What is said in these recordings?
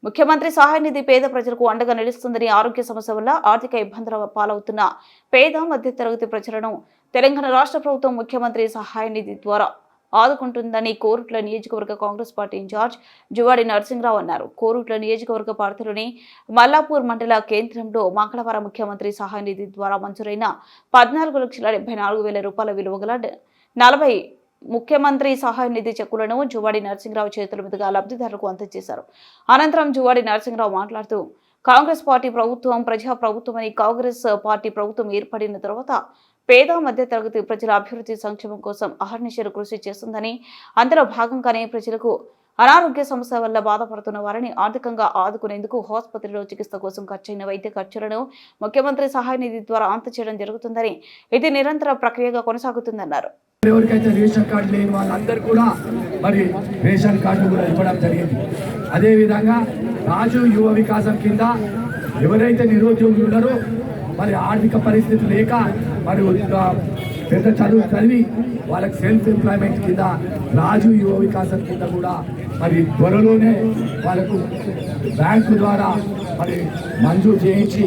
ముఖ్యమంత్రి సహాయ నిధి పేద ప్రజలకు అండగా నిలుస్తుందని ఆరోగ్య సమస్య వల్ల ఆర్థిక ఇబ్బందుల పాలవుతున్న పేద మధ్యతరగతి ప్రజలను తెలంగాణ రాష్ట్ర ప్రభుత్వం ముఖ్యమంత్రి సహాయ నిధి ద్వారా ఆదుకుంటుందని కోరుట్ల నియోజకవర్గ కాంగ్రెస్ పార్టీ ఇన్ఛార్జ్ జువాడి నరసింహరావు అన్నారు. కోరుట్ల నియోజకవర్గ పరిధిలోని మల్లాపూర్ మండల కేంద్రంలో మంగళవారం ముఖ్యమంత్రి సహాయ నిధి ద్వారా మంజూరైన 14,74,000 రూపాయల విలువ గల 40 ముఖ్యమంత్రి సహాయ నిధి చెక్కులను జువాడి నరసింహరావు చేతుల మీదుగా లబ్ధిదారులకు అందజేశారు. అనంతరం జువాడి నరసింహరావు మాట్లాడుతూ కాంగ్రెస్ పార్టీ ప్రభుత్వం ప్రజా ప్రభుత్వమని, కాంగ్రెస్ పార్టీ ప్రభుత్వం ఏర్పడిన తర్వాత పేద మధ్య తరగతి ప్రజల అభివృద్ధి సంక్షేమం కోసం అహర్నిశలు కృషి చేస్తుందని, అందులో భాగంగానే ప్రజలకు అనారోగ్య సమస్య వల్ల బాధపడుతున్న వారిని ఆర్థికంగా ఆదుకునేందుకు ఆసుపత్రిలో చికిత్స కోసం ఖర్చైన వైద్య ఖర్చులను ముఖ్యమంత్రి సహాయ నిధి ద్వారా అందజేయడం జరుగుతుందని, ఇది నిరంతర ప్రక్రియగా కొనసాగుతుందన్నారు. ఎవరికైతే రేషన్ కార్డు లేని వాళ్ళందరూ కూడా మరి రేషన్ కార్డు కూడా ఇవ్వడం జరిగింది. అదేవిధంగా రాజు యువ వికాసం కింద ఎవరైతే నిరుద్యోగులు ఉన్నారో మరి ఆర్థిక పరిస్థితి లేక మరి పెద్ద చదువు చదివి వాళ్ళకి సెల్ఫ్ ఎంప్లాయ్మెంట్ కింద రాజు యువ వికాసం కింద కూడా మరి త్వరలోనే వాళ్ళకు బ్యాంకు ద్వారా మరి మంజూరు చేయించి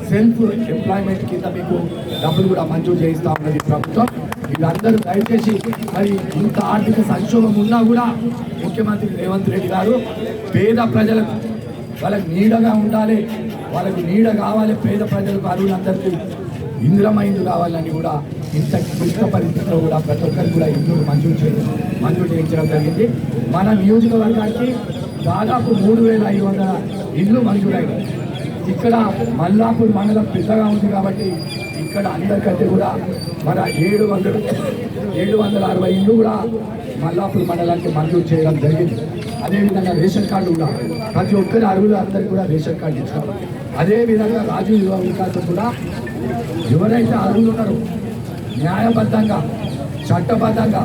సెల్ఫ్ ఎంప్లాయ్మెంట్ కింద మీకు డబ్బులు కూడా మంజూరు చేయిస్తా ఉన్నది ప్రభుత్వం. వీళ్ళందరూ దయచేసి మరి ఇంత ఆర్థిక సంక్షోభం ఉన్నా కూడా ముఖ్యమంత్రి రేవంత్ రెడ్డి గారు పేద ప్రజలకు వాళ్ళకి నీడగా ఉండాలి, వాళ్ళకి నీడ కావాలి, పేద ప్రజలకు అరువులందరికీ ఇంద్రమైందు కావాలని కూడా ఇంత క్లిష్ట పరిస్థితిలో కూడా ప్రతి ఒక్కరికి కూడా ఇందులో మంజూరు చేయించడం జరిగింది. మన నియోజకవర్గానికి దాదాపు 3,500 ఇండ్లు మంజూరైనాయి. ఇక్కడ మల్లాపూర్ మండలం పెద్దగా ఉంది కాబట్టి ఇక్కడ అందరికంటే కూడా మన 760 ఇండ్లు కూడా మల్లాపూర్ మండలానికి మంజూరు చేయడం జరిగింది. అదేవిధంగా రేషన్ కార్డు కూడా ప్రతి ఒక్కరి అర్హులు అందరికీ కూడా రేషన్ కార్డు ఇచ్చారు. అదేవిధంగా రాజు యువ వికాసం కూడా ఎవరైతే అర్హులు ఉన్నారో న్యాయబద్ధంగా చట్టబద్ధంగా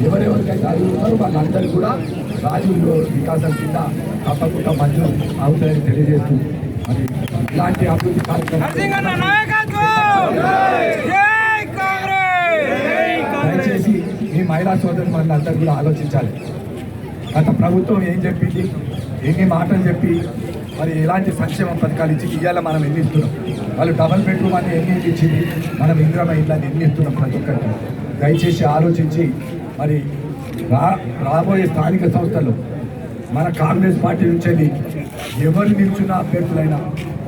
ఎవరెవరికైతే అర్హులు ఉన్నారో వాళ్ళందరూ కూడా రాజు యువ వికాసం కింద తప్పకుండా మంజూరు అవుతాయని తెలియజేస్తూ మరి ఇలాంటి అభివృద్ధి కార్యక్రమాలు దయచేసి ఈ మహిళా సోదరు మనందరూ కూడా ఆలోచించాలి. గత ప్రభుత్వం ఏం చెప్పింది, ఎన్ని మాటలు చెప్పి మరి ఎలాంటి సంక్షేమ పథకాలు ఇచ్చి ఇవాళ మనం ఎన్ని ఇస్తున్నాం, వాళ్ళు డబల్ బెడ్రూమ్ అని ఎన్ని ఇచ్చింది, మనం ఇందిరమ్మ ఇళ్ళని ఎన్ని ఇస్తున్నాం ప్రతి ఒక్కరికి. దయచేసి ఆలోచించి మరి రాబోయే స్థానిక సంస్థల్లో మన కాంగ్రెస్ పార్టీ నుంచి ఎవరు నిల్చున్న అభ్యర్థులైనా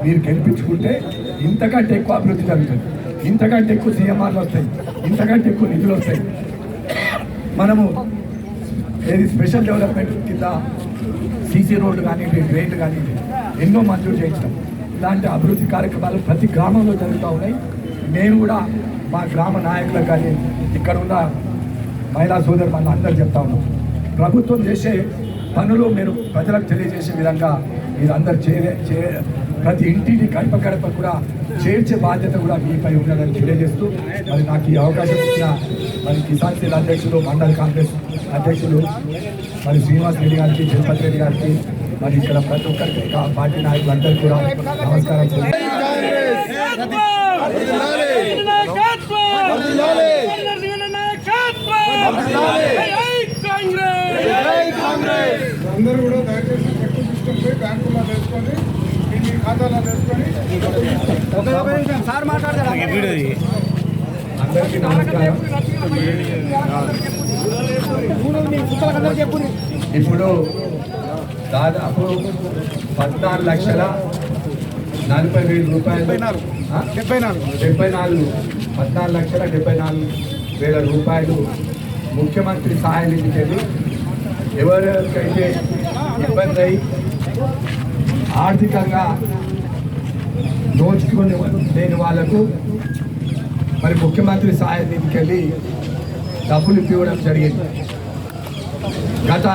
మీరు గెలిపించుకుంటే ఇంతకంటే ఎక్కువ అభివృద్ధి జరుగుతుంది, ఇంతకంటే ఎక్కువ సీఎంఆర్లు వస్తాయి, ఇంతకంటే ఎక్కువ నిధులు వస్తాయి. మనము ఏది స్పెషల్ డెవలప్మెంట్ కింద సీసీ రోడ్లు కానీ డ్రైన్లు కానీ ఎన్నో మంజూరు చేయించడం, ఇలాంటి అభివృద్ధి కార్యక్రమాలు ప్రతి గ్రామంలో జరుగుతూ ఉన్నాయి. నేను కూడా మా గ్రామ నాయకులకు కానీ ఇక్కడ ఉన్న మహిళా సోదరు మన అందరూ చెప్తా ఉన్నాం, ప్రభుత్వం చేసే పనులు మీరు ప్రజలకు తెలియజేసే విధంగా మీరందరూ ప్రతి ఇంటిని గడప గడప కూడా చేర్చే బాధ్యత కూడా మీపై ఉన్నదని తెలియజేస్తూ మరి నాకు ఈ అవకాశం ఇచ్చిన మరి కిసాన్ సేల్ అధ్యక్షులు, మండల కాంగ్రెస్ అధ్యక్షులు మరి శ్రీనివాస్ రెడ్డి గారికి, తిరుపతి రెడ్డి గారికి, మరి ఇక్కడ ప్రతి ఒక్కరికి పార్టీ నాయకులందరూ కూడా నమస్కారం. అందరూ కూడా దయచేసి చెక్కు తీసుకొని బ్యాంకులో వేసుకొని మీ ఖాతాలో వేసుకొని అందరికీ నమస్కారం. ఇప్పుడు దాదాపు 14,40,000 రూపాయలు 14,74,000 రూపాయలు ముఖ్యమంత్రి సహాయ నిధికి వెళ్ళి ఎవరికైతే ఇబ్బంది అయి ఆర్థికంగా దోచుకొని లేని వాళ్లకు మరి ముఖ్యమంత్రి సహాయ నిధికి వెళ్ళి డబ్బులు ఇవ్వడం జరిగింది. గత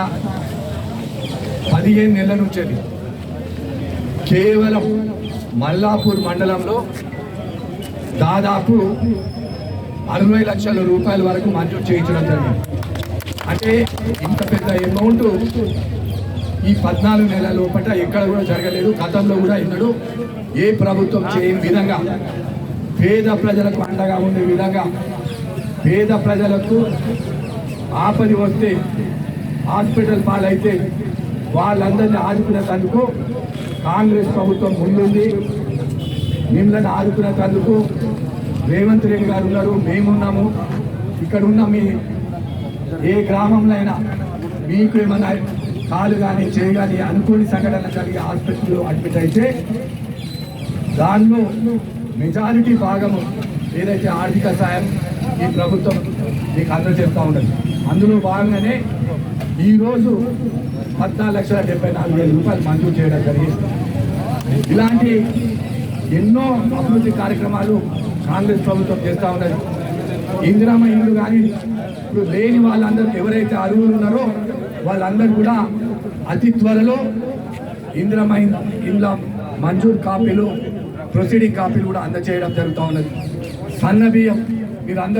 15 నెలల నుంచి కేవలం మల్లాపూర్ మండలంలో దాదాపు 60 లక్షల రూపాయల వరకు మంజూరు చేయించడం జరిగింది. అంటే ఇంత పెద్ద అమౌంట్ ఈ 14 నెలల లోపల ఎక్కడ కూడా జరగలేదు. గతంలో కూడా ఎన్నడూ ఏ ప్రభుత్వం చేయని విధంగా పేద ప్రజలకు అండగా ఉండే విధంగా, పేద ప్రజలకు ఆపది వస్తే హాస్పిటల్ పాలైతే వాళ్ళందరినీ ఆదుకునేందుకు కాంగ్రెస్ ప్రభుత్వం ముందుంది. మిమ్మల్ని ఆదుకునేందుకు రేవంత్ రెడ్డి గారు ఉన్నారు, మేమున్నాము. ఇక్కడ ఉన్న మీ ఏ గ్రామంలో అయినా మీకు ఏమైనా కాలు కానీ చేయి కానీ అనుకోని సంఘటన కలిగి హాస్పిటల్లో అడ్మిట్ అయితే దానిలో మెజారిటీ భాగము ఏదైతే ఆర్థిక సాయం ఈ ప్రభుత్వం మీకు అందజేస్తూ ఉండదు. అందులో భాగంగానే ఈరోజు 14,74,000 రూపాయలు మంజూరు చేయడం జరిగింది. ఇలాంటి ఎన్నో అభివృద్ధి కార్యక్రమాలు కాంగ్రెస్ ప్రభుత్వం చేస్తూ ఉన్నది. ఇందిరమ్మ ఇల్లు కానీ ఇప్పుడు లేని వాళ్ళందరూ ఎవరైతే అర్హులు ఉన్నారో వాళ్ళందరూ కూడా అతి త్వరలో ఇందిరమ్మ ఇళ్ళ మంజూరు కాపీలు, ప్రొసీడింగ్ కాపీలు కూడా అందజేయడం జరుగుతూ ఉన్నది. సన్న బియ్యం మీరు అందరూ